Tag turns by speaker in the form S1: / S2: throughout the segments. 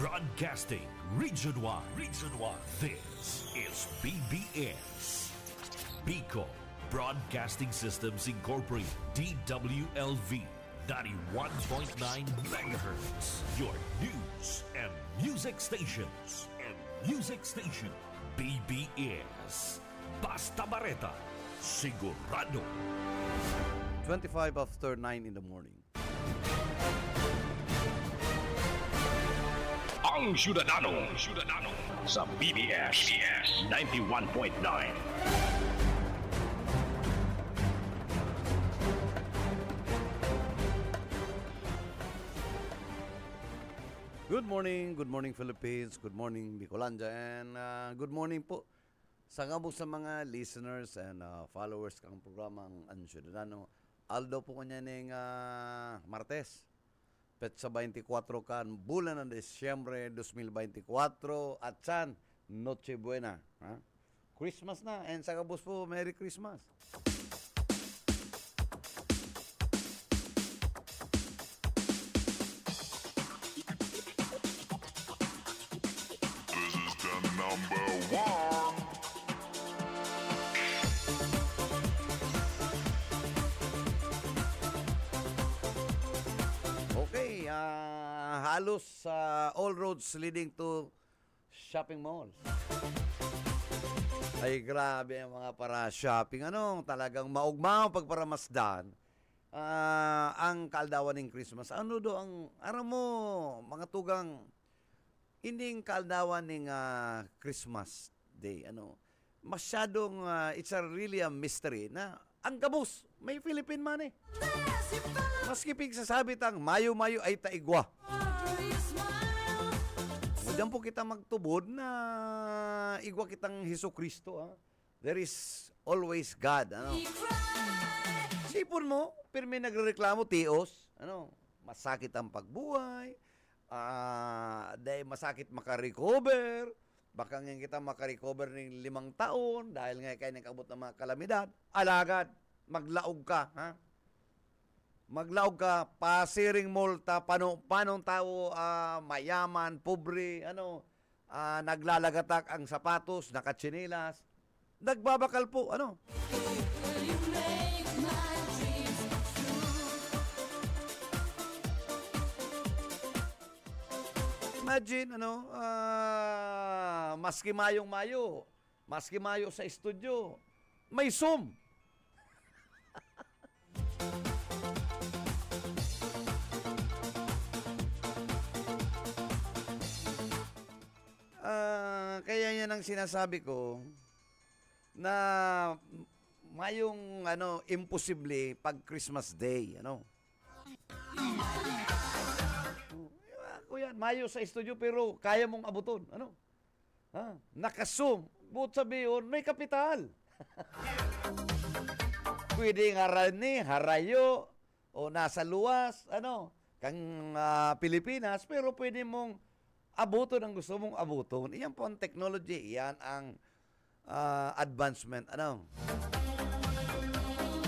S1: Broadcasting Region 1. Region 1. This is BBS. Bicol Broadcasting Systems Incorporated. DWLV. 91.9 megahertz. Your news and music stations. BBS. Basta Bareta. Sigurado.
S2: 25 after 9 in the morning.
S3: Ang Syudadano sa BBS 91.9.
S2: Good morning Philippines, good morning Bicolanja, and good morning po sa mga listeners and followers kang programang Ang Syudadano. Aldo po kanya ng Martes, petsa 24 kan bulan ng Disyembre 2024 at san Noche Buena. Christmas na, and sa kabus po, Merry Christmas.
S3: Number one.
S2: Okay, halos all roads leading to shopping malls. Ay grabe ang mga para shopping. Talagang maugma ang pagparamasdan. Ang kaldawan ng Christmas. Ano do ang aram mo, mga tugang ining kaldawan ng Christmas Day, masyadong it's really a mystery na ang gabos, may Philippine money. Maski pigsasabit ang mayo-mayo ay taigwa. Diyan po kita magtubod na igwa kitang Jesucristo. There is always God. Sipon mo, pero may nagrereklamo, tios. Masakit ang pagbuhay. Dahil masakit makarecover, baka ngayon kita makarecover ng 5 taon dahil nga kayo nagkabot ng mga kalamidad. Alagad, maglaog ka, maglaog ka, pasiring multa, panong tao mayaman, pobre, naglalagatak ang sapatos, nakatsinilas, nagbabakal po, Imagine, maski mayong-mayo, maski mayo sa estudyo, may Zoom. Kaya yan ang sinasabi ko na mayong imposible pag Christmas Day, Kuya, mayo sa estudyo pero kaya mong abuton. Naka-Zoom. But sabihin, may kapital. Pwede nga harayo, o nasa luwas, kang Pilipinas, pero pwede mong abuton ang gusto mong abuton. Iyan po ang technology. Iyan ang advancement.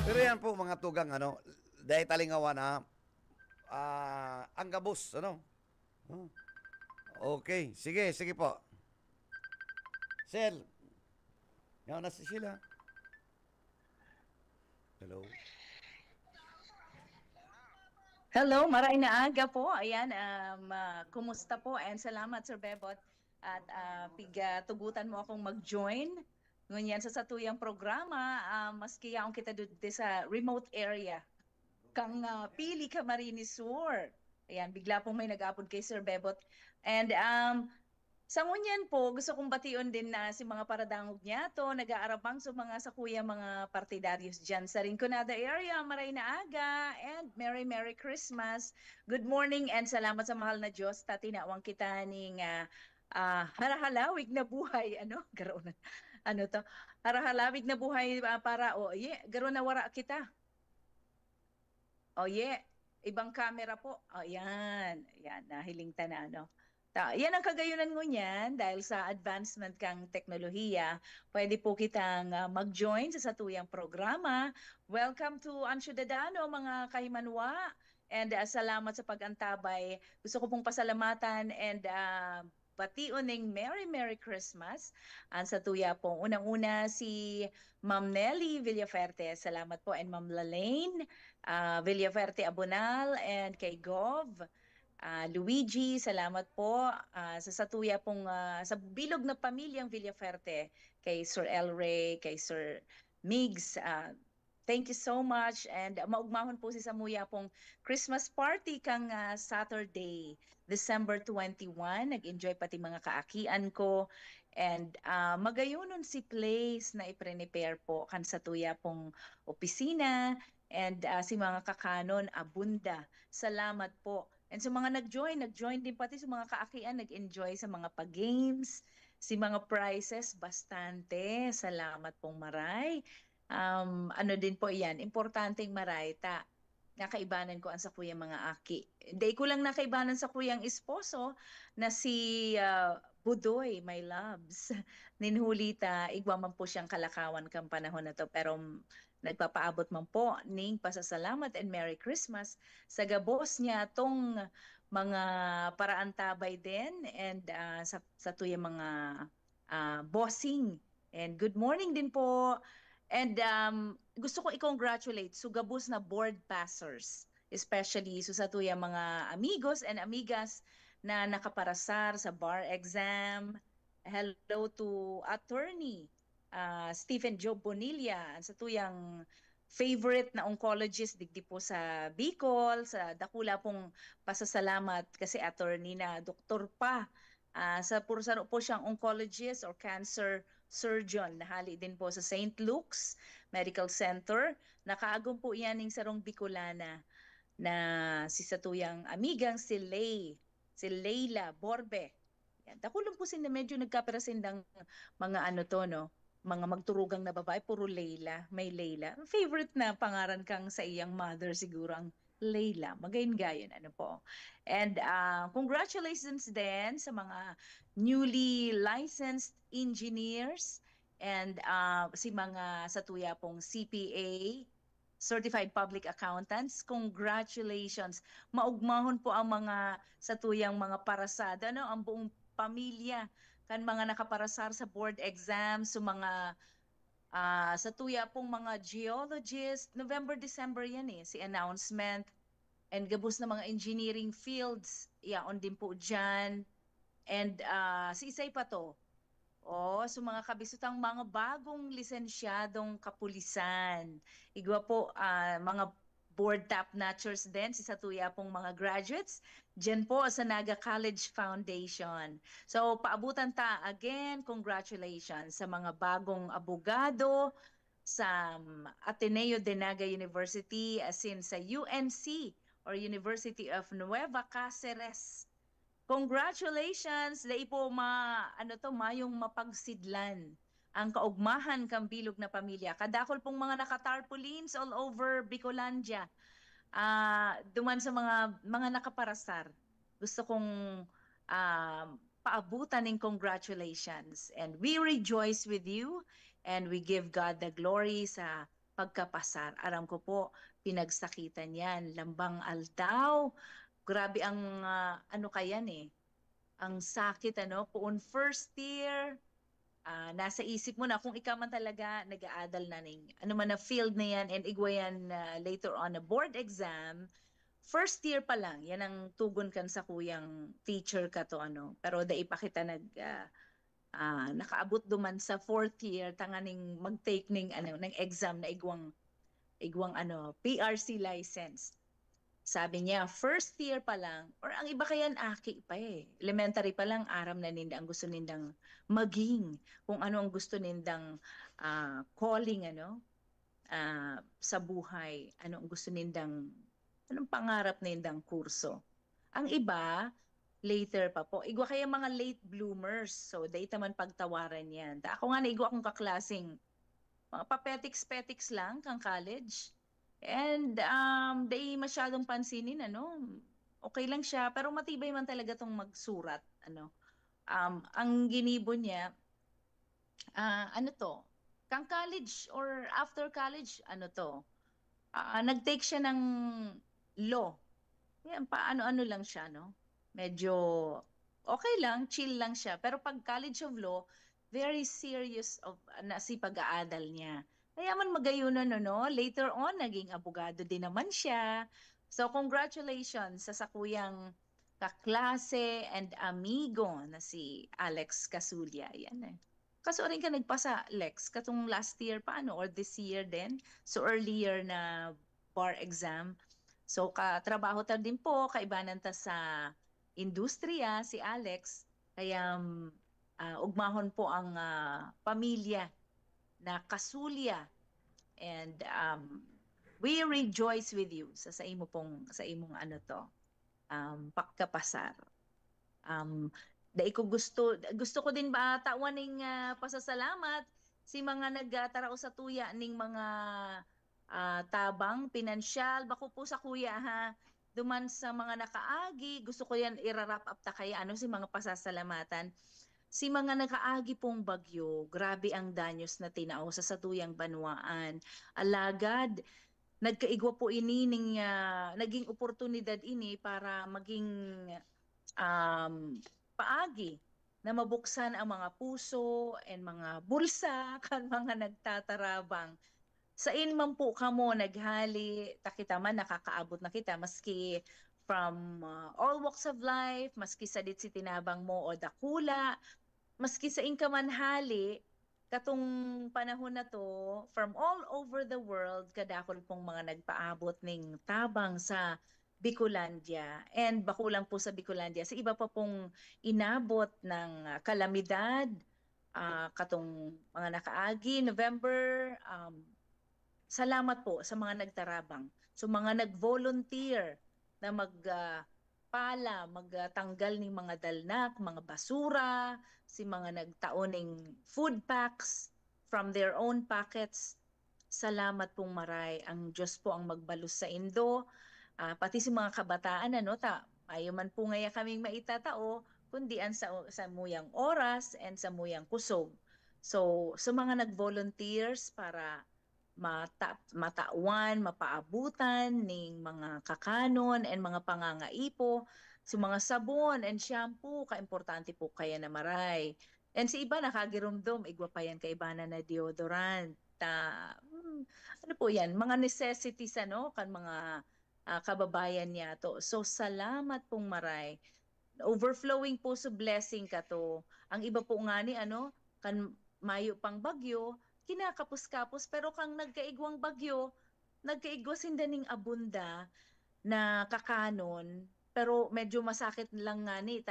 S2: Pero yan po mga tugang, dahil talingawan ang gabos, Okay, sige po. Sel, yan na si Sheila.
S4: Hello, maray na aga po. Ayan, kumusta po? And salamat, Sir Bebot. At tugutan mo akong mag-join. Ngunyan sa satuyang programa, maski yaong kita dito sa remote area. Kang pili ka Marinis Sur. Ayan, bigla pong may nag-upload kay Sir Bebot. And sa ngunyan po, gusto kong bation din na si mga paradangog niya to, nag-aarabang sa mga sakuya mga partidaryos dyan sa Rinconada area. Maray na aga and Merry Christmas. Good morning and salamat sa mahal na Diyos. Tatinawang kita ning harahalawig na buhay. Garo na. Harahalawig na buhay para, garo na wara kita. Ibang camera po. Yan, nahiling ta na, Yan ang kagayunan mo niyan dahil sa advancement kang teknolohiya. Pwede po kitang mag-join sa satuyang programa. Welcome to Ang Syudadano, mga kahimanwa. And salamat sa pag-antabay. Gusto ko pong pasalamatan and bation ng Merry Christmas. Sa tuya pong unang-una si Ma'am Nelly Villaferte. Salamat po. And Ma'am Lalaine Villaferte Abonal and kay Gov. Luigi, salamat po sa satuya pong sa bilog na pamilyang Villaferte, kay Sir El Rey, kay Sir Migs. Thank you so much and maugmahon po si Samuya pong Christmas party kang Saturday, December 21. Nag-enjoy pati mga kaakian ko and magayunon si place na i-prepare po kan satuya pong opisina and si mga kakanon abunda. Salamat po. And sa mga nag-join din pati sa mga kaakian, nag-enjoy sa mga pag-games, si mga prizes, bastante. Salamat pong maray. Ano din po yan, importanteng maray, nakaibanan ko ang sa kuyang mga aki. Day ko lang nakaibanan sa kuyang esposo na si Budoy, my loves. Ninhulita, igwa man po siyang kalakawan kang panahon na to, pero nagpapaabot man po ning pasasalamat and Merry Christmas sa gabos niya tong mga paraan tabay din and sa tuyang mga bossing. And good morning din po. And gusto ko i-congratulate sa gabos na board passers, especially sa tuyang mga amigos and amigas na nakaparasar sa bar exam. Hello to attorney Stephen Job Bonilla, sa tuyang favorite na oncologist digdi po sa Bicol, sa dakula pong pasasalamat kasi attorney na doktor pa. Sa pursano po siyang oncologist or cancer surgeon. Nahali din po sa St. Luke's Medical Center. Nakaagom po yan ng sarong Bicolana na si satuyang amigang si Leila Borbe. Yan. Dakulong po sin na medyo nagkaperasindang mga ano to, no? Mga magturugang na babae, puro Leila. May Leila. Favorite na pangaran kang sa iyang mother siguro ang Leila. Magayon-gayon, ano po. And congratulations din sa mga newly licensed engineers and si mga satuya pong CPA, Certified Public Accountants. Congratulations. Maugmahon po ang mga satuyang mga parasada, no? Ang buong pamilya kan mga nakaparasar sa board exams, so mga sa tuya pong mga geologist, November, December yan si announcement, and gabos na mga engineering fields, yaon din po dyan, and si Isay pa to, so mga kabisutang mga bagong lisensyadong kapulisan, igwa po mga board top-notchers din, si satuya pong mga graduates, dyan po sa Naga College Foundation. So, paabutan again, congratulations sa mga bagong abogado sa Ateneo de Naga University, as in sa UNC or University of Nueva Cáceres. Congratulations! Dahil po mayong mapagsidlan ang kaugmahan kang bilog na pamilya. Kadakol pong mga nakatarpaulins all over Bicolandia. Duman sa mga nakaparasar. Gusto kong paabutan ng congratulations. And we rejoice with you and we give God the glory sa pagkapasar. Aram ko po, pinagsakitan yan. Lambang aldaw. Grabe ang kayan ang sakit poon first year. Nasa isip mo na kung ikaw man talaga nag-aadal na ning man na field na yan and igwayan later on a board exam, first year pa lang yan ang tugon kan sa kuyang teacher ka to pero dai pa kita nakaabot duman sa fourth year tanganing mag-take ning ng exam na igwang PRC license. Sabi niya, first year pa lang, or ang iba kayan aki pa elementary pa lang, aram na ninda ang gusto nindang maging, kung ano ang gusto nindang calling, sa buhay, ano ang gusto nindang, anong pangarap nindang kurso. Ang iba, later pa po. Igwa kaya mga late bloomers, so dahita man pagtawaran yan. Ako nga igwa akong kaklasing, mga papetics-petics lang kang college. And di masyadong pansinin okay lang siya pero matibay man talaga tong magsurat ang ginibo niya kang college or after college nag-take siya ng law yan, paano-ano lang siya, no? Medyo okay lang, chill lang siya. Pero pag College of Law, very serious of na si pag-aaral niya. Kaya man magayunan, no? Later on, naging abogado din naman siya. So, congratulations sa sakuyang kaklase and amigo na si Alex Casulia. Yan eh. Kaso rin ka nagpasa, Lex, katong last year pa, ano? Or this year din? So, earlier na bar exam. So katrabaho ta din po, kaibanan ta sa industriya si Alex, kaya ugmahon po ang pamilya na Kasulya, and we rejoice with you sa imo pong sa imong ano to pagkapasar. Dai ko gusto ko din ba tawan ning pasasalamat si mga nagtarao sa tuya ning mga tabang, pinansyal, bako po sa kuya ha. Duman sa mga nakaagi, gusto ko yan i-wrap up ta kaya ano si mga pasasalamatan. Si mga nakaagi pong bagyo, grabe ang danyos na tinao sa satuyang banwaan. Alagad, nagkaigwa po ini ning naging oportunidad ini para maging paagi na mabuksan ang mga puso and mga bulsa kan mga nagtatarabang. Sa man po kamo naghali, takita man nakakaabot na kita maski from all walks of life, maski sa dit si tinabang mo o dakula, maski sa inka man hali, katong panahon na to, from all over the world, kadakol pong mga nagpaabot ning tabang sa Bicolandia. And bakulang po sa Bicolandia, sa iba pa pong inabot ng kalamidad, katong mga nakaagi, November, salamat po sa mga nagtarabang. So mga nag-volunteer na magtanggal ng mga dalnak, mga basura, si mga nagtaoning food packs from their own pockets. Salamat pong maray. Ang Diyos po ang magbalus sa Indo. Pati si mga kabataan, ayaw man po ngaya kaming maitatao, kundi ang sa muyang oras and sa muyang kusog. So, sa mga nag-volunteers para matawan, mapaabutan ning mga kakanon and mga pangangaipo, sa mga sabon and shampoo, kaimportante po kaya na maray. And si iba nakagirumdum, igwa pa yan kaibana na deodorant. Ano po yan? Mga necessities, kan mga kababayan niya to. So salamat pong maray. Overflowing po sa blessing ka to. Ang iba po nga ni kan mayo pang bagyo, kinakapos-kapos, pero kang nagkaigwang bagyo, nagkaigwa sindaning abunda na kakanon, pero medyo masakit lang nga ni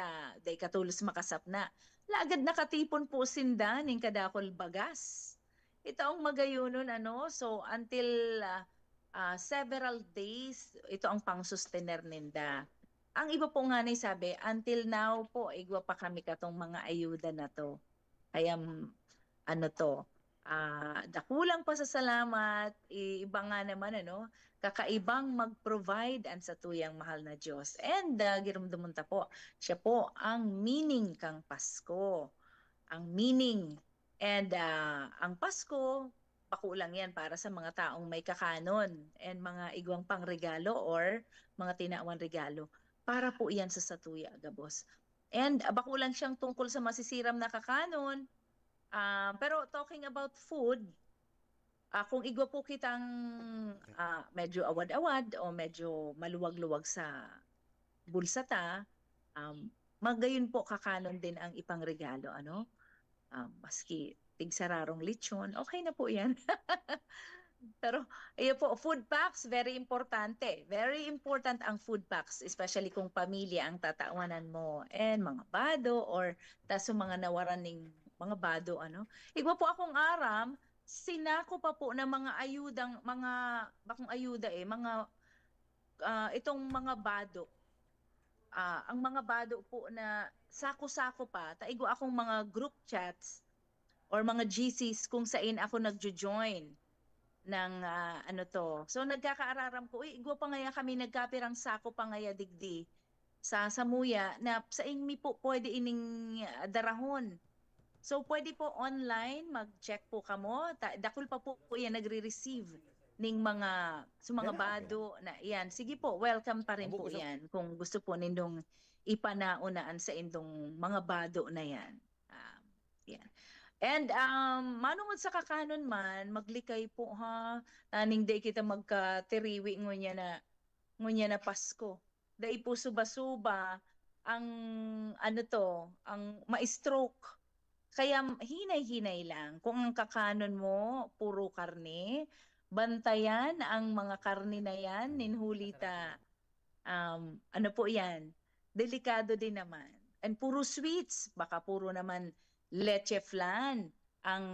S4: day katulos makasap na. Lagad nakatipon po sindaning kadakol bagas. Ito ang magayunon so until several days ito ang pang-sustainer ninda. Ang iba po nga ni sabi, until now po igwa pa kami katong mga ayuda na to. Kaya dakulang pasasalamat, iba nga naman kakaibang mag-provide ang sa tuyang mahal na Diyos. And girumdumun ta po, siya po ang meaning kang Pasko. Ang meaning. And ang Pasko, pakulang yan para sa mga taong may kakanon and mga igwang pangregalo or mga tinawang regalo. Para po yan sa satuya, Gabos. And bakulang siyang tungkol sa masisiram na kakanon. Pero talking about food, kung igwa po kitang medyo awad-awad o medyo maluwag-luwag sa bulsa ta, magayon po kakanon din ang ipang regalo, maski tigsararong lechon, okay na po yan. Pero iyo po, food packs, very importante. Very important ang food packs, especially kung pamilya ang tatawanan mo and mga bado or taso mga nawaran ng mga bado, Igwa po akong aram, sinako pa po ng mga ayudang, bakong ayuda itong mga bado. Ang mga bado po na sako-sako pa, taigo akong mga group chats or mga GCs kung saan ako nagjo-join ng So nagkakaararam ko, igwa pa ngaya kami nagkapirang sako pa ngaya digdi sa Samuya na sa mi po pwede ining darahon. So pwede po online, mag-check po kamo. Dakul pa po yan nagre-receive ning mga sa mga
S2: Kaya,
S4: bado na yan. Sige po, welcome pa rin
S2: Abo
S4: po
S2: ko sa-
S4: yan kung gusto po nindong ipanaunaan sa indong mga bado na yan. Yan. And manungod sa kakanon man, maglikay po ha. Taning day kita magkatiriwi ngunya na Pasko. Dai po suba-suba ang ang ma-stroke. Kaya hinay-hinay lang. Kung ang kakanon mo puro karne, bantayan ang mga karne na yan, ninhulita. Ano po yan? Delikado din naman. And puro sweets, baka puro naman leche flan ang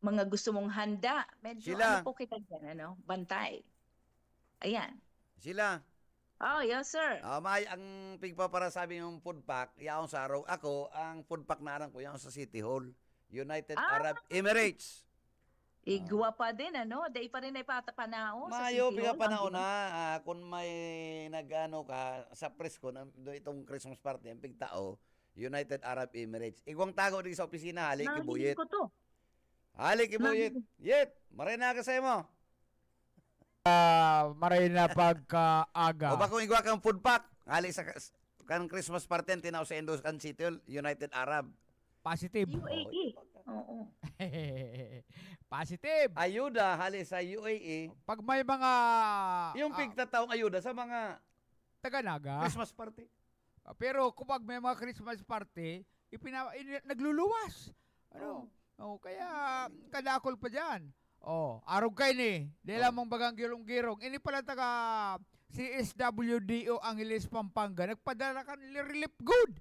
S4: mga gusto mong handa. Medyo
S2: Sheila.
S4: ano po kita dyan, bantay. Ayan.
S2: Sila,
S4: Oh, yes sir.
S2: may ang pigpapara sabi yung food pack, yaon sa araw. Ako, ang food pack na aran ko, yaon sa City Hall, United Arab Emirates.
S4: Igwa pa din, Dahil pa rin ay panaon sa
S2: Mayo,
S4: City
S2: piga
S4: Hall.
S2: panahon na, kung may nag-ano ka, sa press ko, itong Christmas party, ang pigtao, United Arab Emirates. Igwang tago din sa opisina, halik,
S4: Narinig
S2: kibuyit.
S4: ko to.
S2: Halik, kibuyit. Yet, maray na ka sa mo.
S5: Maray na pagkaaga.
S2: O ba kung igwa kang food pack, halik sa kan Christmas party, tinaw sa Indos kan City Hall, United Arab.
S5: Positive.
S4: UAE. Oo.
S5: Positive.
S2: Ayuda, halik sa UAE.
S5: Pag may mga
S2: Yung pigtataong ayuda sa mga
S5: taga-naga.
S2: Christmas party.
S5: Pero kapag may mga Christmas party, nagluluwas. Kaya kadakol pa dyan. Arog kayo ni. Dila mong bagang girong-girong. Ini pala taga CSWDO Angeles, Pampanga. Nagpadala ka relief good.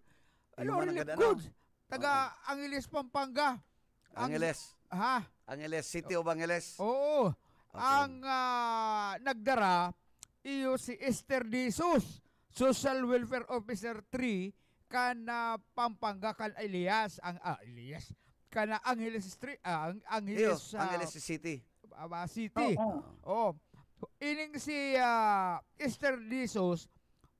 S2: Yung mga
S5: Relief
S2: nagada-
S5: goods. Taga Angeles, Pampanga.
S2: Angeles.
S5: Ha?
S2: Angeles, City of Angeles.
S5: Oo.
S2: Okay.
S5: Ang nagdara, iyo si Esther Jesus, Social Welfare Officer 3, kana Pampanga, kan Elias, Elias, kana Angeles Street,
S2: Iyo,
S5: Angeles
S2: Angeles City.
S5: City.
S4: Oo.
S5: Ining si Esther Jesus,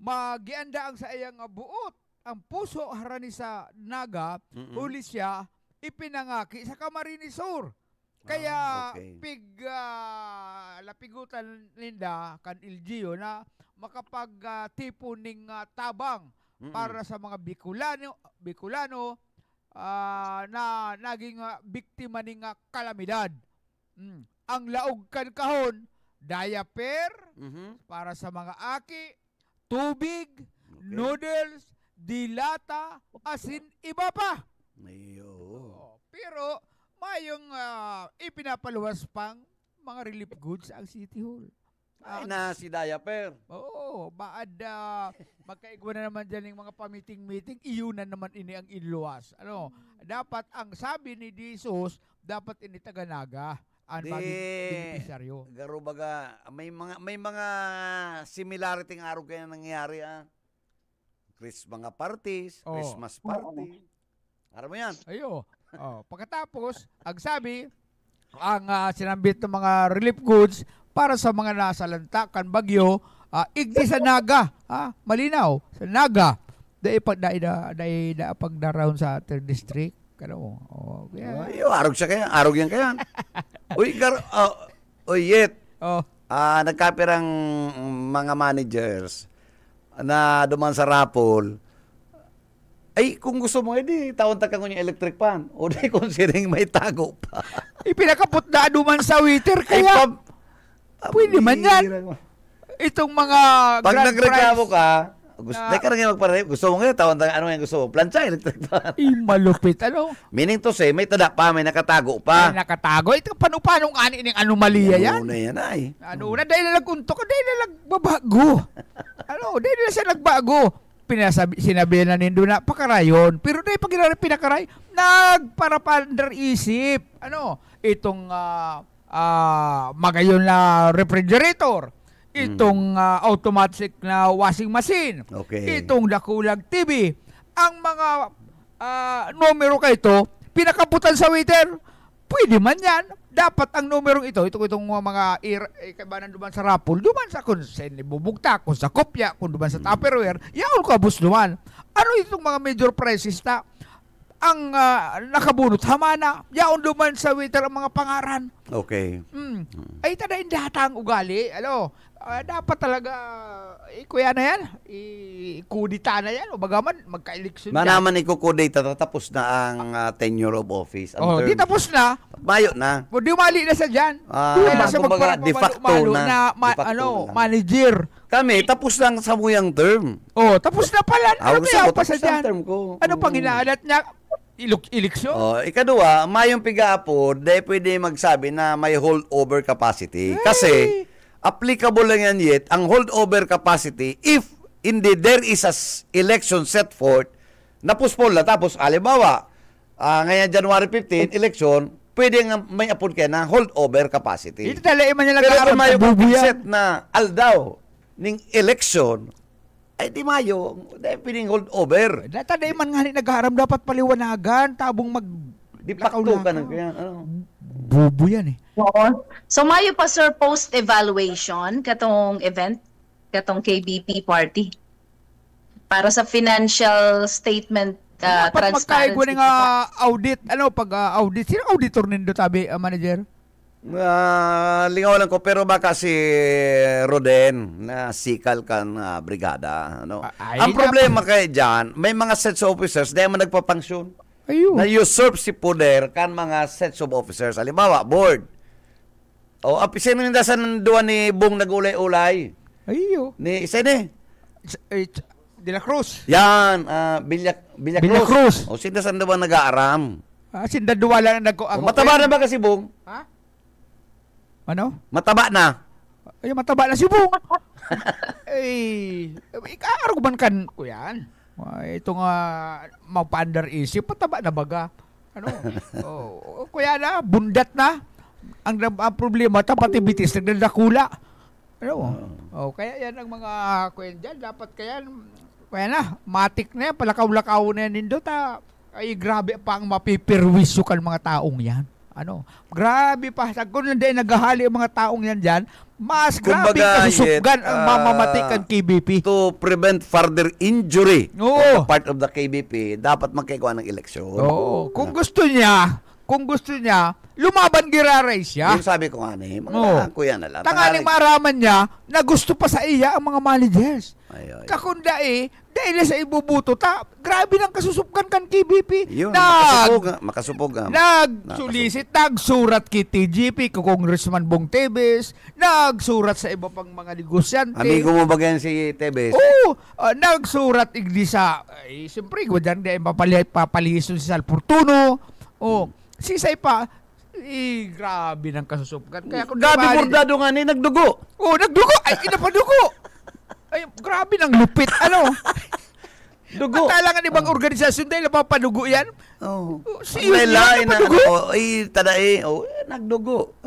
S5: magianda ang sa iyang buot, ang puso harani sa naga, uli siya, ipinangaki sa Camarines Sur. Kaya
S2: okay.
S5: lapigutan linda kan LGU na makapag-tipo ning tabang para sa mga Bicolano na naging biktima ning kalamidad. Ang laog kan kahon, diaper para sa mga aki, tubig, noodles, dilata, asin, iba pa. Pero mayong ipinapaluwas pang mga relief goods ang City Hall.
S2: Ay na si diaper.
S5: Baad magkaigwa na naman dyan yung mga pamiting-meeting, iunan naman ini ang inluwas. Dapat ang sabi ni Jesus, dapat ini taganaga ang beneficiaryo.
S2: Garo baga, may mga similarity ng araw kaya nangyayari mga parties, Christmas party. Aram mo yan?
S5: Pagkatapos, ang sabi, ang sinambit ng mga relief goods para sa mga nasalanta kan bagyo, igdi sa naga, malinaw, sa naga. Dahil pagdaraon sa 3rd district,
S2: arog siya kaya, arog yan kaya. Yet, nagkapirang mga managers na duman sa Rapol, ay, kung gusto mo, edi, taon-takan ko yung electric pan. O di, considering may tago pa.
S5: Ipinakapot na anuman sa waiter, kaya pwede man yan. Itong mga
S2: pag
S5: grand
S2: nagreklamo
S5: prize,
S2: ka, gusto mo ngayon, taon-takan, ano yung gusto mo? Plancha, electric pan.
S5: malupit,
S2: Meaning to say, may tada pa, may nakatago pa.
S5: May nakatago. Ito, paano ani ng anomalya yan?
S2: Ano yan ay?
S5: Dahil na nagkuntok, dahil na nagbabago. Dahil na siya nagbago. Sinabi na nindo na pakarayon, pero dahil pag pinakaray, nagparapandar isip. Itong magayon na refrigerator, itong automatic na washing machine, itong dakulag TV, ang mga numero ka ito, pinakaputan sa waiter, pwede man yan. Dapat ang numerong itong mga kaibanan duman sa Rapol, duman sa kung sa bubugta, kung sa kopya, kung duman sa Tupperware, yaon ka bus duman. Ano itong mga major prices na ang nakabunot hamana, yaon duman sa waiter ang mga pangaran.
S2: Okay.
S5: Ay, tadain data ang ugali. Dapat talaga, kuya na yan, kudita na yan, o bagaman, magka-eleksyon
S2: Manaman ikukudita, tapos na ang tenure of office.
S5: Di tapos na.
S2: Mayo na.
S5: O, di umali na sa dyan. Kailan siya
S2: kumbaga, de facto na.
S5: Manager.
S2: Kami, tapos lang sa muyang term.
S5: Tapos na pala. Ano kaya pa sa dyan?
S2: Term ko.
S5: Ano pang inaalat niya? Eleksyon?
S2: Ikadua, mayong piga-apo, pwede magsabi na may holdover capacity. Kasi, applicable lang yan yet, ang holdover capacity, if indeed there is a election set forth, napuspon na, tapos, alibawa, ngayon January 15, election, pwede nga may apon kaya na holdover capacity.
S5: Ito talaga man niya
S2: pero kung may set na aldaw ning election, ay di mayo, pwedeng holdover.
S5: Talaga man nga nagharam dapat paliwanagan, tabong
S2: di pakto ka na kaya,
S5: bubo yan
S4: Oo. So mayo pa sir post-evaluation katong event, katong KBP party para sa financial statement
S5: dapat
S4: transparency.
S5: Dapat audit. Pag audit, sino auditor nindo tabi, manager?
S2: Lingaw lang ko, pero baka si Roden na sikal kan brigada. Ang problema kay dyan, may mga sets of officers dahil man nagpapangsyon. Na usurp si poder kan mga sets of officers. Halimbawa, board. Sino nila sa nanduan ni Bong nag-ulay-ulay? Ni isa ni?
S5: De la Cruz.
S2: Yan, Villa Cruz. Sino sa nanduan nag-aaram?
S5: Sinda duwala na
S2: mataba na ba kasi Bong?
S5: Ha? Ano?
S2: Mataba na.
S5: Mataba na si Bong. Ikaarguman kan ko yan. Ito nga mapandar isip, pataba na baga. Kuya na, bundat na. Ang problema, tapati bitis, nagdadakula. Kaya yan ang mga kuya dyan. Dapat kaya na, matik na yan, palakaw-lakaw na yan nindo. Ay, grabe pa ang mapipirwisyo kan mga taong yan. Grabe pa. Kung hindi naghahali ang mga taong yan dyan, mas grabe kasusupgan ang mamamatikan KBP.
S2: To prevent further injury on the part of the KBP, dapat magkagawa ng eleksyon.
S5: Kung gusto niya, lumaban giraray siya.
S2: Yung sabi ko nga mga kuya na lang.
S5: Tangaling maaraman niya na gusto pa sa iya ang mga managers. Kakunda dahil sa ibubuto grabe ng kasusupkan kan KBP.
S2: Makasupog nga.
S5: Nagsurat kay TGP, kay Congressman Bong Tebes, nagsurat sa iba pang mga negosyante.
S2: Amigo mo ba ganyan si Tebes?
S5: Nagsurat igdi sa, siyempre, dyan dahil papalison si Sal Fortuno. Sisay pa, grabe ng kasusupkan. Kaya
S2: grabe bordado nga nagdugo.
S5: Nagdugo. Inapadugo. Ay, grabe ng lupit. Dugo. At kailangan ibang organisasyon dahil napapadugo yan.
S2: May lain na nagdugo.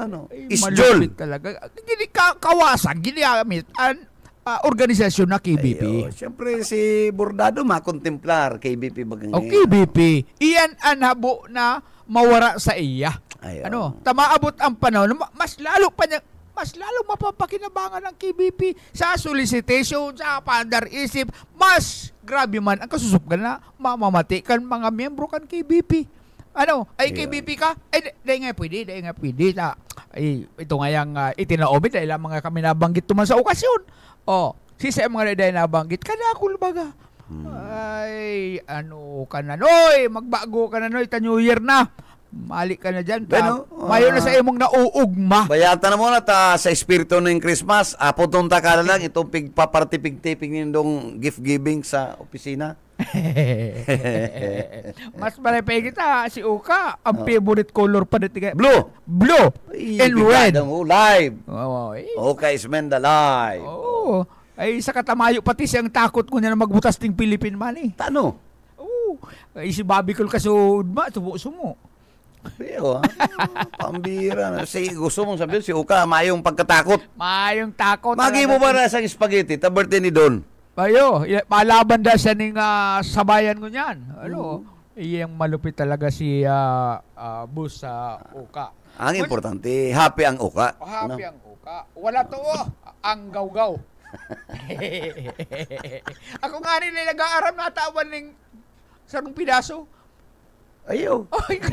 S2: Isjol.
S5: Malupit talaga. Gini kawasan, giniamit ang organisasyon na KBP.
S2: Siyempre si Bordado makontemplar KBP bagang
S5: KBP. Iyan ang habo na mawara sa iya. Tamaabot ang panahon, mas lalo mapapakinabangan ng KBP sa solicitation, sa pandar isip, mas grabe man ang kasusupgan na mamamatikan mga miyembro kan KBP. KBP ka? Dahil nga pwede. Ito nga yung itinaomit dahil ang mga kami nabanggit tuman sa okasyon. Sisa yung mga dahil nabanggit, kanakul baga. Magbago ka na, New Year na. Mali ka na dyan. Mayo na sa imong nauugma.
S2: Bayata na muna sa espiritu ng Christmas. Putunta ka na lang itong papartipig-tipig nindong gift giving sa opisina.
S5: Mas malapay kita si Uka. Ang favorite color pa dito.
S2: Blue
S5: and red.
S2: Live. Uka Ismenda live.
S5: Ay sa katamayo pati siyang takot ko niya na magbutas ting Philippine money.
S2: Tano?
S5: Ay si Bobby Col kasudma sumo.
S2: Pambira na. Gusto mong sabihin si Uka, mayong pagkatakot.
S5: Mayong takot.
S2: Magi mo ba na sa spaghetti? Taberte ni Don.
S5: Malaban da siya ng sabayan ko niyan. Iyang malupit talaga si Bus Uka.
S2: Ang importante, happy ang Uka.
S5: Happy ang Uka. Wala to ang gaw-gaw. Ako nga nila nag-aaram na tawan ng sarong pidaso.
S2: Ayo.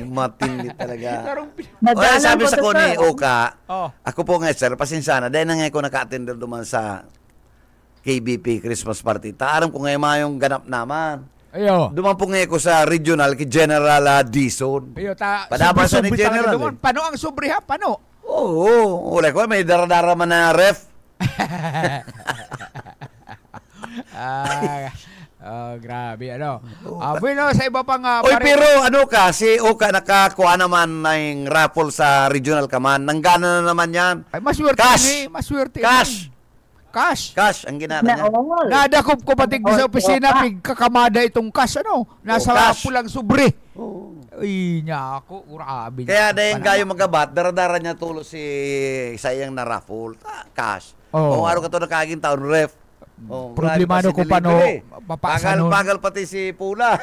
S2: Matindi talaga.
S5: Karong
S2: O, sabi sa ko ni
S4: sir.
S2: Oka,
S5: Oh.
S2: ako po nga, sir, pasensya na. Dahil na nga ako naka-attend duman sa KBP Christmas Party. Taaram ko nga yung ganap naman.
S5: Ayo.
S2: Duman po nga ako sa regional kay General Dison.
S5: Ayo ta.
S2: Padabasa ni
S5: sobri-sobri talaga
S2: General,
S5: doon. Pano ang sobri ha? Pano?
S2: Oo. Uli ko, may daradara man na ref.
S5: Grabe, ano. Bueno, sa iba pang...
S2: Oy, pero ano ka, si Oka nakakuha naman ng raffle sa regional kaman. Nanggana na naman yan.
S5: Ay, maswerte
S2: Cash.
S5: ni. Maswerte.
S2: Cash.
S5: Cash.
S2: Cash, ang ginana niya.
S5: Nadakop ko patig sa opisina, pig kakamada itong cash, ano. Nasa
S2: cash.
S5: pulang sobre.
S2: Oo.
S5: Ay, niya ako. Grabe.
S2: Kaya dahil kayo magabat, daradara niya tulo si sayang na raffle. Cash.
S5: Oo.
S2: Kung araw ka to nakaging taon ref. Oh,
S5: Problemado ko pa, no, papasanon.
S2: Pagal pati si Pula.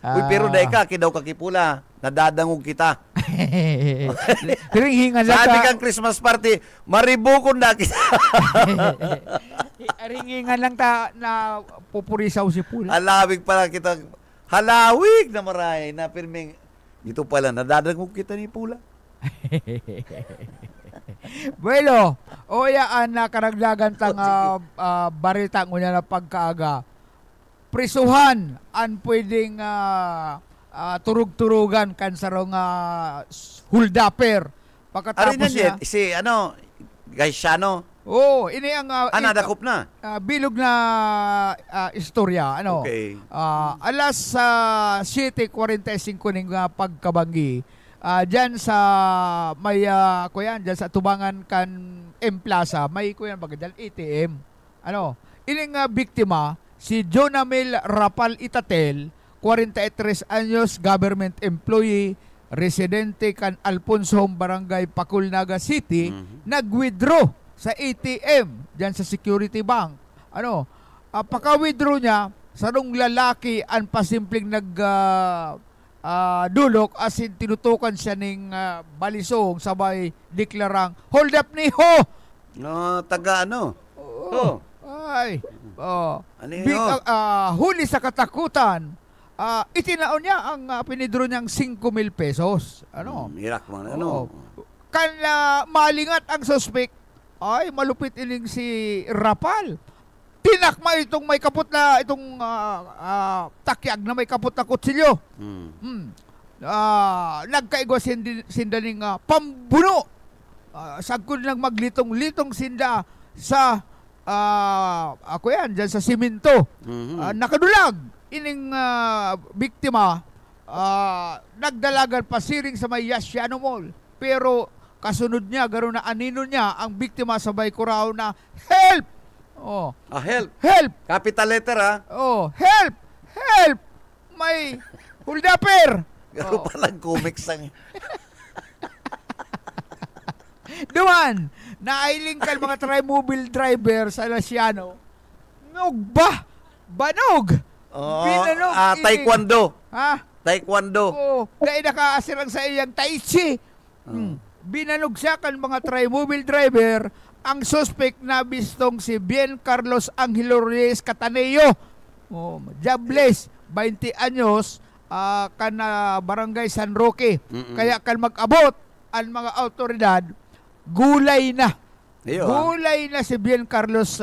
S2: Uy, pero dahil ka, kidaw ka kipula. Nadadangog kita.
S5: Ringhingan lang
S2: Sabi
S5: ka.
S2: kang Christmas party, maribukon na kita.
S5: Ringhingan lang ta na pupurisaw si Pula.
S2: Halawig pala kita. Halawig na maray na pirming. Ito pala, nadadangog kita ni Pula.
S5: Bueno, o yaan na karagdagan tang barita ngunya na pagkaaga. Prisuhan an pwedeng turug-turugan kan sarong huldaper.
S2: Ari
S5: Pagkatapos
S2: na
S5: niya.
S2: si ano, Gaisano.
S5: Oh, ini ang
S2: Nadakop na.
S5: bilog na istorya, ano.
S2: Okay.
S5: Alas 7:45 ning pagkabanggi. Diyan sa may kuyan diyan sa Tubangan kan M Plaza, may kuyan baga diyan ATM. Ano? Ining biktima si Jonamel Rapal Itatel, 43 anyos, government employee, residente kan Alfonso, Barangay Paculnaga City, nag-withdraw sa ATM diyan sa Security Bank. Ano? Pagka-withdraw niya, sarong lalaki ang pasimpleng dulok asin tinutukan siya ning balisong sabay deklarang hold up ni ho.
S2: No, taga ano?
S5: Oh. Ay. Oh.
S2: Ano yun?
S5: Huli sa katakutan. Itinaon niya ang pinidro niyang 5,000 pesos. Ano?
S2: Irak man ano?
S5: Kan malingat ang suspect. Ay, malupit ining si Rapal. Tinakma itong may kaput na itong takyag na may kaput na kutsilyo. Nagkaigwa sindaning pambuno. Sagkod lang maglitong-litong sinda sa ako yan, dyan sa simento. Nakadulag. Ining biktima nagdalagan pasiring sa may Yasiano Mall. Pero kasunod niya, gano'n na anino niya, ang biktima sabay kuraw na help! Oh.
S2: Help.
S5: Help!
S2: Capital letter ha.
S5: Oh, help! Help! May huldaper!
S2: Garo palang comics ang...
S5: Duman, naailing ka mga tri-mobile driver sa Lasiano. Nog ba? Banog! Binanog ining-
S2: Taekwondo.
S5: Ha?
S2: Taekwondo.
S5: Oo. Dahil nakaasirang sa iyang tai chi. Binanog siya kan mga tri-mobile driver. Ang suspect na bistong si Bien Carlos Angelo Reyes Cataneo. Jobless, 20 anyos, kan Barangay San Roque. Kaya kan mag-abot ang mga autoridad, gulay na. Gulay na si Bien Carlos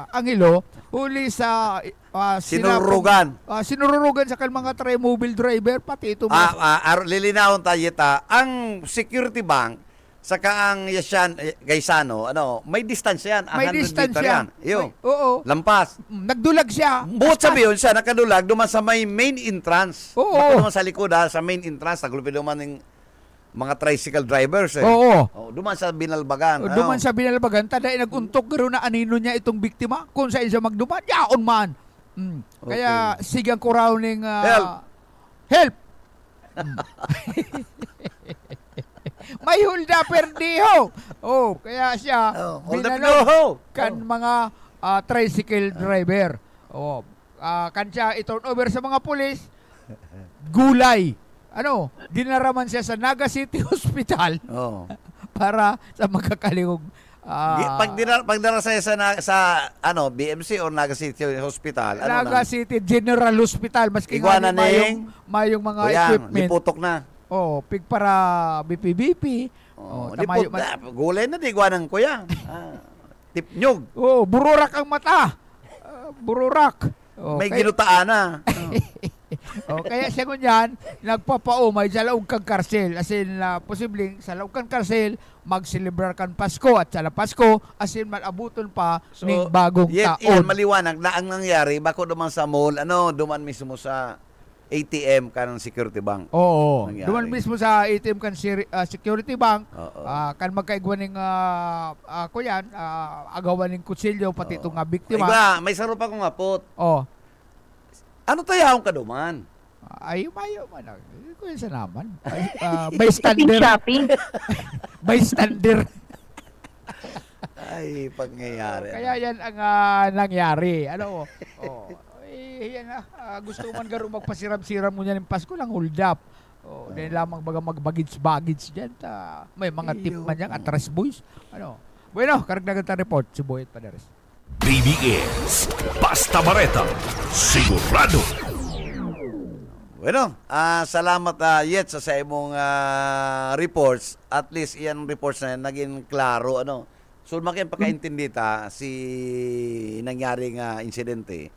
S5: Angelo huli sa
S2: sinururugan.
S5: Sinururugan sa kan mga tri-mobile driver pati ito.
S2: Lilinawon tayo ang security bank saka ang Gaisano, may distansya yan.
S5: May
S2: 100
S5: distansya.
S2: meter yan.
S5: Oo.
S2: Lampas.
S5: Nagdulag siya.
S2: Buot sabi yun siya, nakadulag, duman sa may main entrance.
S5: Oo.
S2: Bako duman sa likod sa main entrance, naglupi duman ng mga tricycle drivers.
S5: Oo.
S2: Duman sa Binalbagan.
S5: Duman sa Binalbagan, taday naguntok garo na anino niya itong biktima. Kung saan siya magduman, yaon man. Kaya sigang kuraw ning help. May huldaper diho. Kaya siya binalog kan mga tricycle driver. Kan siya i-turn over sa mga pulis. Gulay. Dinaraman siya sa Naga City Hospital para sa magkakalingog
S2: Pagdala sa BMC or Naga City Hospital,
S5: Naga City General Hospital, maski nga mayong mga equipment.
S2: Liputok na.
S5: Pig para BP.
S2: Lipot na. Gulay na, di iguanan ko yan. Tipnyog.
S5: Bururak ang mata. Bururak.
S2: May ginutaan na.
S5: Kaya siya ngunyan, nagpapaumay sa laog kang karsel. As in, posibleng sa laog kang karsel, magselebrar kan Pasko at sa Pasko, as in, malabuton pa ng bagong taon.
S2: Yan, maliwanag na ang nangyari, bako duman sa mall, duman mismo sa ATM kan Security Bank.
S5: Duman mismo sa ATM kan Security Bank, kan magkaigwan ng agawan ng kutsilyo, pati itong biktima.
S2: May saro pa kong apot. Ano tayahong ka duman?
S5: Mayo man. Ko sa naman. Bystander. Bystander.
S2: Ay, pangyayari.
S5: Kaya yan ang nangyari. Yan gusto man garo magpasiram-siram mo niyan ng Pasko lang hold up. Dahil lamang baga mag-baggage dyan. May mga tip man yan, atras boys. Bueno, karagdagan ta report si Boyet Paderes.
S1: BBS Basta Bareta, sigurado.
S2: Bueno, salamat Yet sa imong reports. At least iyan reports na naging klaro So makin pagkaintindi ta si nangyaring insidente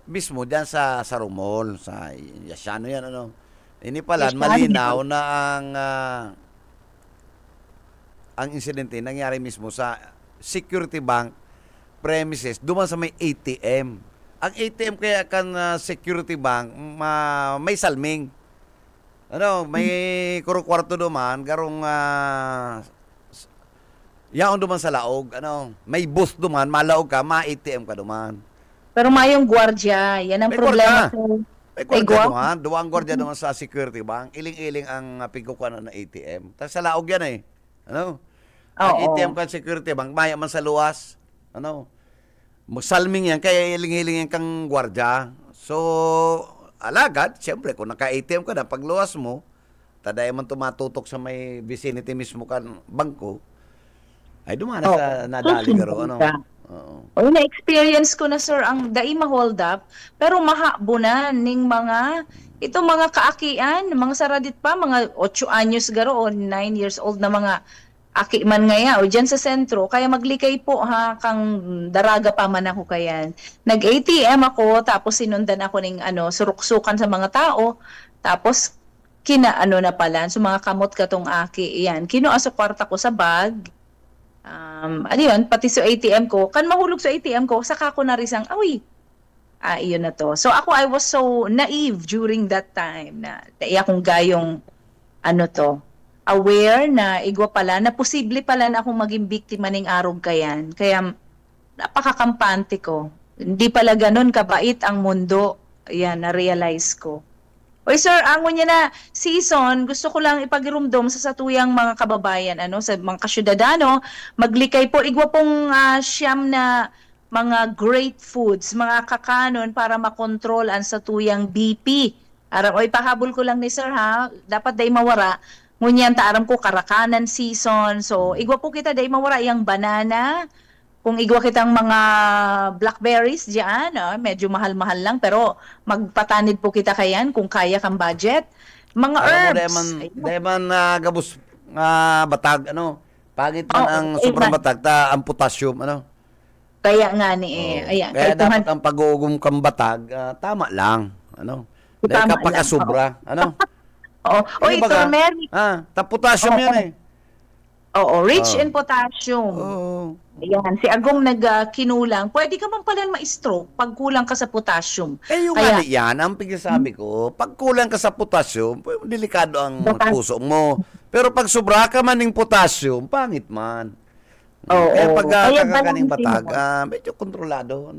S2: mismo diyan sa Rumol, sa Yasiano yan Ini pala malinaw na ang insidente nangyari mismo sa Security Bank premises duman sa may ATM. Ang ATM kaya kan Security Bank may salming. May kwarto duman garong yaon duman sa laog. May bus duman, malaog ka, ma-ATM ka duman.
S4: Pero mayong gwardiya, yan ang problema.
S2: May gwardiya duman, duwang gwardiya duman sa Security Bank. Iling-iling ang pigkukuan ng ATM. Tapos sa laog yan Ang ATM kan Security Bank, maya man sa luwas. Salming yan, kaya iling-iling yan kang gwardya. So, alagad, siyempre, kung naka-ATM ka na, pagluwas mo, taday man tumatutok sa may vicinity mismo kan bangko, ay dumana sa nadali garo.
S4: Na-experience ko na, sir, ang daima hold up, pero mahabunan ning itong mga kaakian, mga saradit pa, mga 8 anyos garo o 9 years old na mga aki man ngaya o dyan sa sentro, kaya maglikay po kang daraga pa man ako kayan. Nag-ATM ako, tapos sinundan ako ng suruksukan sa mga tao, tapos na pala, so mga kamot katong aki, yan, kinuha sa kwarta ko sa bag, pati sa ATM ko, kan mahulog sa ATM ko, saka ko na risang, iyon na to. So ako, I was so naive during that time, na akong gayong, aware na igwa pala, na posible pala na akong maging biktima ng arog kayan. Kaya napakakampante ko. Hindi pala ganun kabait ang mundo. Yan, na-realize ko. Sir, angon niya na season, gusto ko lang ipagirumdom sa satuyang mga kababayan, sa mga kasyudadano, maglikay po, igwa pong siyam na mga great foods, mga kakanon para makontrol ang satuyang BP. Pahabol ko lang ni sir dapat day mawara. Ngunyan taaram ko karakanan season. So, igwa po kita day mawara yung banana. Kung igwa kitang mga blackberries diyan, medyo mahal-mahal lang pero magpatanid po kita kayan kung kaya kang budget. Mga herbs.
S2: Dayman gabus batag pangit man ang sobrang batag ang potassium
S4: Kaya nga ni ayan.
S2: Kaya dapat ang pag-uugom kang batag tama lang dahil kapag sobra
S4: turmeric.
S2: Potassium yan
S4: rich in potassium. Ayan, si Agong nagkinulang. Pwede ka man pala ma-stroke pag kulang ka sa potassium.
S2: Yung yan, ang pagsasabi ko, pag kulang ka sa potassium, delikado ang puso mo. Pero pag sobra ka man ng potassium, pangit man. Kaya pag kakakaning batag, medyo kontrolado.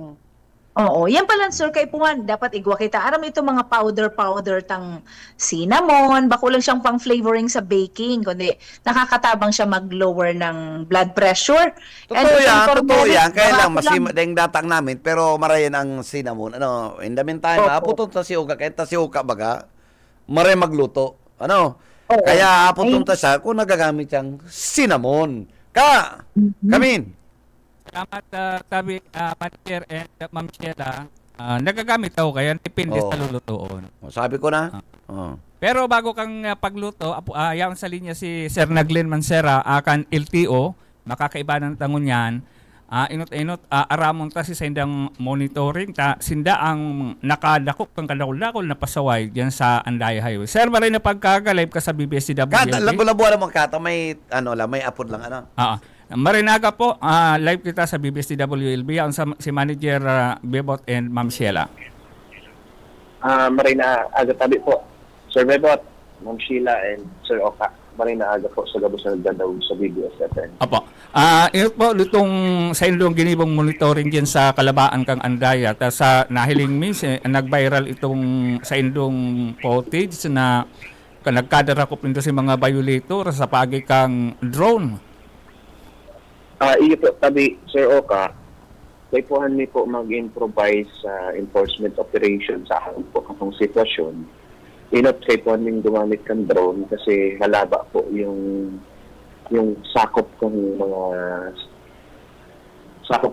S4: Yan pala sir, kay Puan, dapat igwa kita. Aram ito mga powder tang cinnamon, bako lang siyang pang flavoring sa baking, kundi nakakatabang siya mag-lower ng blood pressure.
S2: Totoo yan. Kaya lang, masima dahil datang namin, pero marayan ang cinnamon. In the meantime, aputon sa siuka, kahit ta siuka baga, maray magluto. Kaya aputon ta siya kung nagagamit siyang cinnamon. Kamin,
S5: Salamat, Tabi, Manager and Ma'am Sheila. Nagagamit ako kaya depende sa lulutuon.
S2: Sabi ko na.
S5: Pero bago kang pagluto, yaon sa linya si Sir Naglen Mansera, akan LTO, makakaiba ng tangon yan. Inot-inot, aramon ta si sindang monitoring, sinda ang nakadakop kang kadakol-dakol na pasaway dyan sa Andaya Highway. Sir, maray na pagkakalive ka sa BBSDWLB.
S2: Kata, labo-labo lang mo kata, may upload lang, ano?
S5: Marinaga po, live kita sa BBSDWLB, yaon sa si Manager Bebot and Ma'am Sheila.
S6: Marina aga tabi po, Sir Bebot, Ma'am Sheila, and Sir Oka. Marina aga po sa gabos na nagdadaw sa BBSFN.
S5: Opo. Ito po, lutong sa indong ginibong monitoring dyan sa Kalabaan kang Andaya. Tapos sa nahiling miss, nag-viral itong sa indong footage na nagkadarakop nito si mga violator sa pagi kang drone.
S6: Iyo po, tabi, Sir Oka, kaipuhan niyo po mag-improvise sa enforcement operation sa akin po katong sitwasyon. Inot kaipuhan niyong gumamit kang drone kasi halaba po yung sakop kong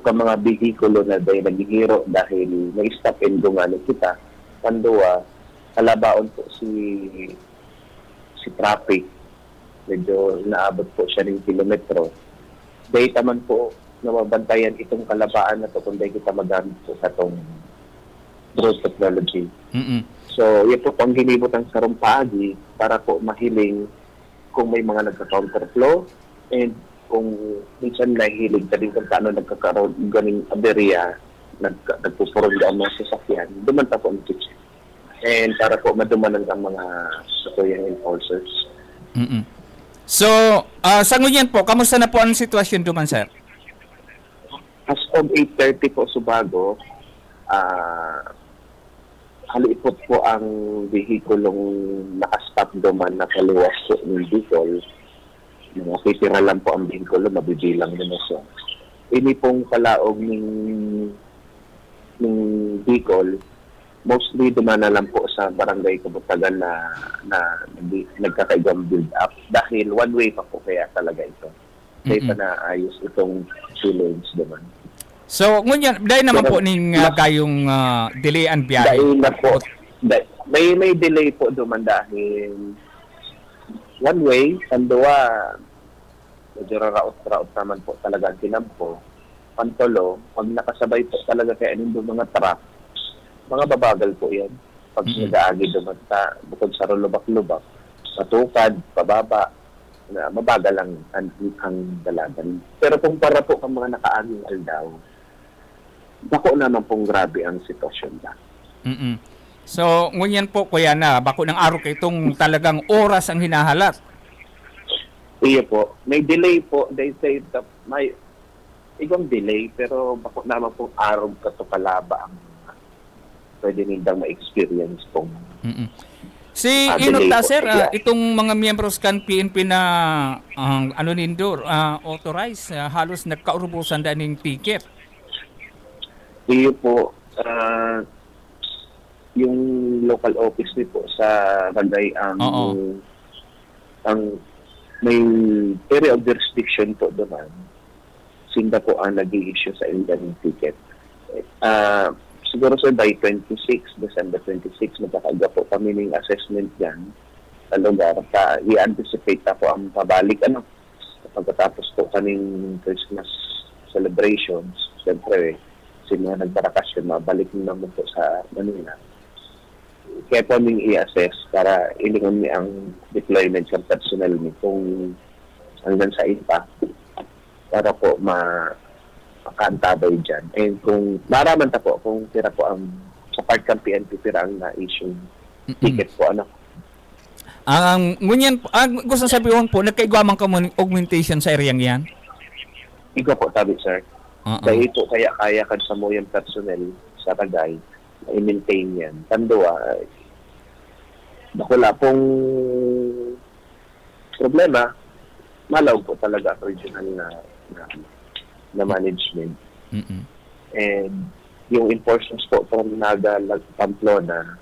S6: mga bihikulo na dahil naghihiro dahil may stop and go nga kita. Panduwa, halabaon po si traffic. Medyo naabot po siya ng kilometro. Dahil taman po na mabantayan itong kalabaan na ito kung dahil kita magamit po sa itong drone technology. So, yun po ang ginibot ang sarong paagi para po mahiling kung may mga nagka-counterflow and kung minsan nahihilig ka din kung paano nagkakaroon ganing aberya, nagpupurong ang mga sasakyan, dumanta po ang tips. And para po madumanan ang mga sasakyan enforcers.
S5: So, sa ngunyan po, kamusta na po ang sitwasyon duman, sir?
S6: As of 8:30 po Subago, halipot po ang vehikulong nakastop duman na kaliwas po ng Bicol. Mga titira lang po ang vehikulo, mabibilang naman siya. Ini pong kalaog ng Bicol, mostly dumana lang po sa barangay Kabutagan na nagkakaigang build up. Dahil one way pa po kaya talaga ito. Kaya pa naayos itong lanes duman.
S5: So, ngunyan, dahil naman po ning kayong delay ang biyahe.
S6: Dahil na po, may delay po duman dahil one way, kanduwa, medyo raot naman po talaga kinampo. Pantolo, pag nakasabay po talaga kaya anong mga truck, mga babagal po yan. Pag nag-aagi duman bukod sa lubak-lubak, matukad, pababa, na mabagal ang dalagan. Pero kung para po ang mga nakaaging aldaw, bako naman pong grabe ang sitwasyon na.
S5: So, ngunyan po, kuya na, bako ng araw kayo itong talagang oras ang hinahalat.
S6: Iyo po. May delay po. They say that may igong delay, pero bako naman pong araw katukalaba ang pwede nindang ma-experience pong.
S5: Si Inota, sir, itong mga miyembros kan PNP na authorized, halos nagkaurubusan daan ng ticket.
S6: Iyo po, yung local office niyo po sa Bagay ang may area of jurisdiction po doon. Sinda po ang nag-i-issue sa indemnity ticket. Siguro sir, by 26, December 26, magkakaiga po kami ng assessment dyan sa lugar. I-anticipate na po ang pabalik. Pagkatapos po kaming Christmas celebrations, siyempre, sino nagbakasyon, mabalik naman po sa Manila. Kaya po aming i-assess para ilingon niya ang deployment sa personnel niya kung hanggang sa impact para po makaantabay dyan. And kung maraman ta po, kung tira po ang sa part ng PNP, tira ang na-issue ticket po,
S5: ngunyan, gusto sabihin po, nagkaigwamang augmentation sa area yan?
S6: Igo po, tabi, sir. Dahil ito kaya kan sa mo yung personnel sa Tagay na i-maintain yan. Tanduwa, wala pong problema, malaw po talaga original na management. And yung enforcements po from Naga, Pamplona,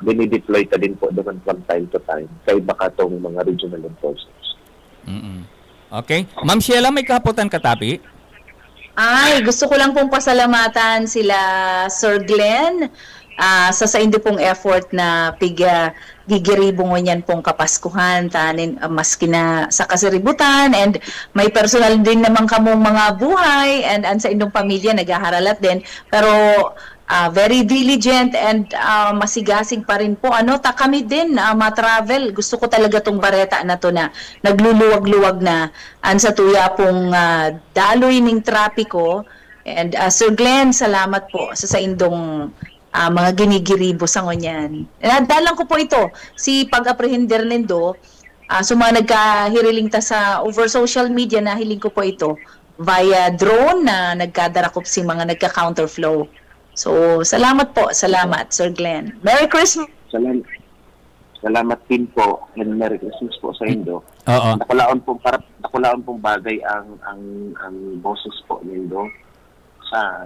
S6: dinideploy ka din po doon from time to time. Kaya baka itong mga regional enforcements.
S5: Okay. Ma'am Sheila, may kaputan katabi?
S4: Ay, gusto ko lang pong pasalamatan sila Sir Glenn sa indi pong effort na gigiribong niyan pong kapaskuhan tanin maski na sa kasiributan, and may personal din naman kamong mga buhay and sa indong pamilya naghaharalat din, pero very diligent and masigasig pa rin po. Ta kami din ma-travel. Gusto ko talaga tong bareta na to na nagluluwag-luwag na sa tuya pong daloy ning trapiko. And Sir Glenn, salamat po sa indong mga ginigiribo sa ngunyan. Dalang ko po ito, si pag-apprehender nindo, mga nagkahiriling ta sa over social media, na hiling ko po ito via drone na nagkadarakop si mga nagka-counterflow. So, salamat po. Salamat, Sir Glenn. Merry Christmas!
S6: Salamat din po, and Merry Christmas po sa Indo. Nakulaon pong bagay ang boses po nindo sa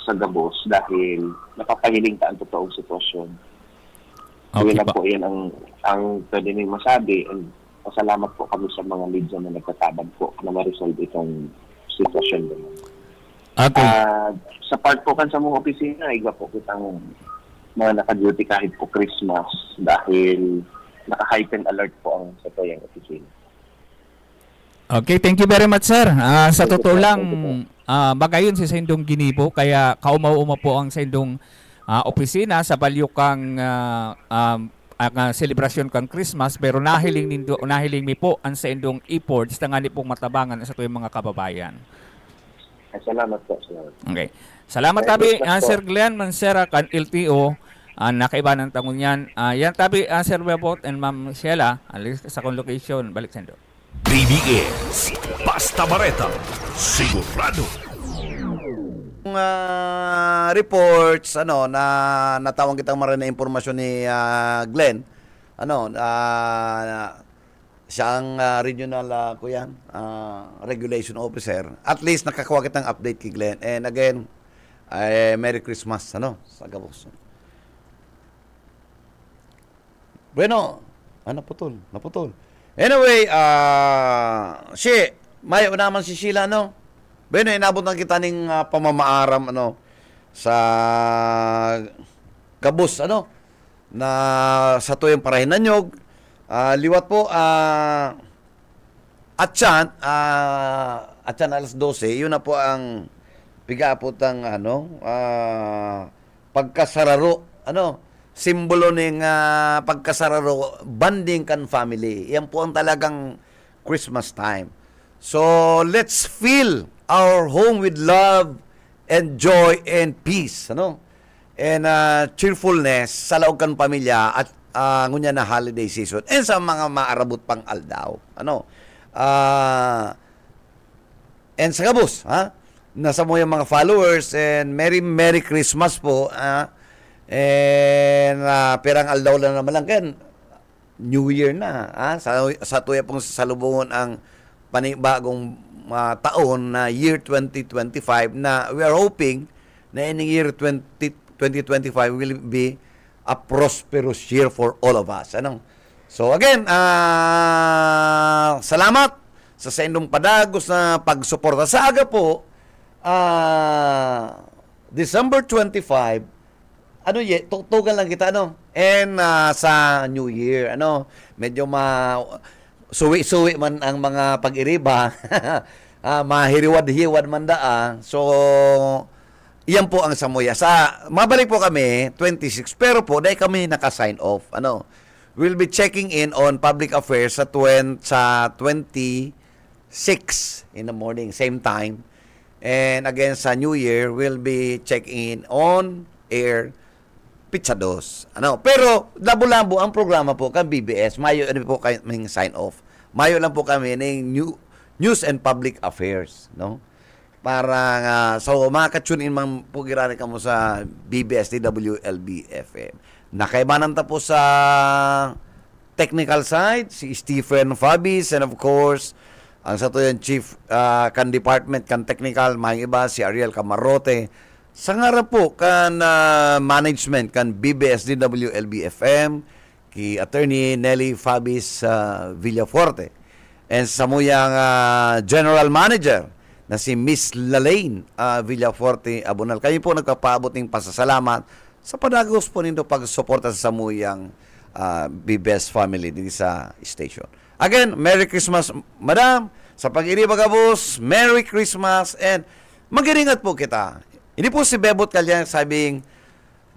S6: Gabos dahil napapahiling ta ang totoong sitwasyon. Okay lang po yan ang pwede nyo masabi, and pasalamat po kami sa mga leads na nagtatabag po na ma-resolve itong sitwasyon naman.
S7: Okay.
S6: Sa part po kan sa mga opisina, iba po kitang mga naka-duty kahit po Christmas dahil naka-heightened alert po ang sa toyang opisina.
S7: Okay, thank you very much, sir. Sa totoo lang, bagayon si Sendong Ginibo, kaya kaumaw-uma po ang Sendong opisina sa balyukang selebrasyon kang Christmas, pero nahiling mi po ang Sendong efforts na nga pong matabangan sa tuyong mga kababayan.
S6: Salamat po. Salamat.
S7: Okay. Salamat tabi, Sir Glenn Mansera kan LTO, nakaiba ng tangon yan. Yan tabi, Sir Bebot and Ma'am Sheila, alis sa kong location, balik Sendo.
S1: BBS, Basta Bareta, sigurado.
S2: Reports na natawang kitang maraming na impormasyon ni Glenn, siya ang regional regulation officer. At least nakakuha kitang update kay Glenn. And again, Merry Christmas sa Gabos. Bueno, naputol. Anyway, mayo naman si Sheila, Bueno, inabot na kita ning pamamaaram sa Gabos, na sa tuyong parahinan nyog. Liwat po, Atyan alas 12, yun na po ang pigapot ang pagkasararo, simbolo ng pagkasararo, banding kan family. Yan po ang talagang Christmas time. So, let's fill our home with love and joy and peace, and cheerfulness sa laog kan pamilya at ngunya na holiday season and sa mga maarabot pang aldaw. And sa Gabos, nasa mo yung mga followers, and Merry Christmas po. And perang aldaw lang naman lang kan New Year na. Sa tuya pong salubungon ang panibagong taon na year 2025, na we are hoping na in year 2025 will be a prosperous year for all of us. So again, salamat sa indong padagos na pagsuporta. Sa aga po, December 25, tutugan lang kita, and sa New Year, medyo suwi-suwi man ang mga pag-iriba, mahiriwad-hiwad man so yan po ang samuya. Mabalik po kami 26, pero po dahil kami naka-sign off. We'll be checking in on public affairs sa 26 in the morning, same time. And again sa New Year, we'll be checking in on air Pizza 2. Pero labo-labo ang programa po kan BBS. Mayo po kami sign off. Mayo lang po kami ng news and public affairs, Para so maka-tune in man po girani kamo sa BBS DWLB FM. Nakaibanan ta po sa technical side si Stephen Fabis, and of course ang sa to yung chief kan department kan technical may iba si Ariel Camarote. Sa nga po kan management kan BBS DWLB FM ki Attorney Nelly Fabis Villaforte, and sa muyang general manager na si Miss Lalaine Villaforte Abunal. Kayo po nagpapaabot ng pasasalamat sa padagos po nindo pagsuporta sa samuyang BBS family din sa station. Again, Merry Christmas, Madam. Sa pag-iri bagabos, Merry Christmas and mag-iringat po kita. Hindi po si Bebot Kalyan sabing,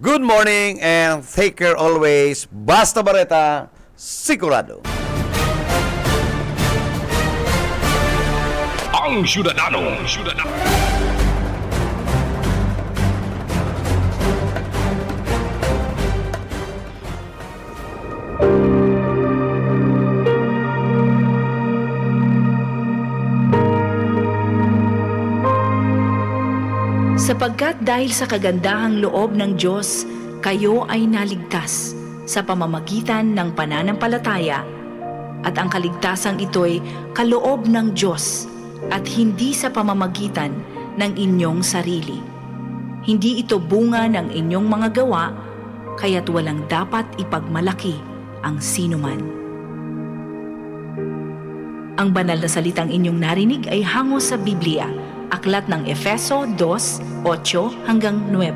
S2: good morning and take care always. Basta Bareta, sigurado.
S3: Ang Ciudadano.
S8: Sapagkat dahil sa kagandahang loob ng Diyos, kayo ay naligtas sa pamamagitan ng pananampalataya at ang kaligtasang ito'y kaloob ng Diyos at hindi sa pamamagitan ng inyong sarili. Hindi ito bunga ng inyong mga gawa, kaya't walang dapat ipagmalaki ang sinuman. Ang banal na salitang inyong narinig ay hango sa Biblia, Aklat ng Efeso 2:8 hanggang 9.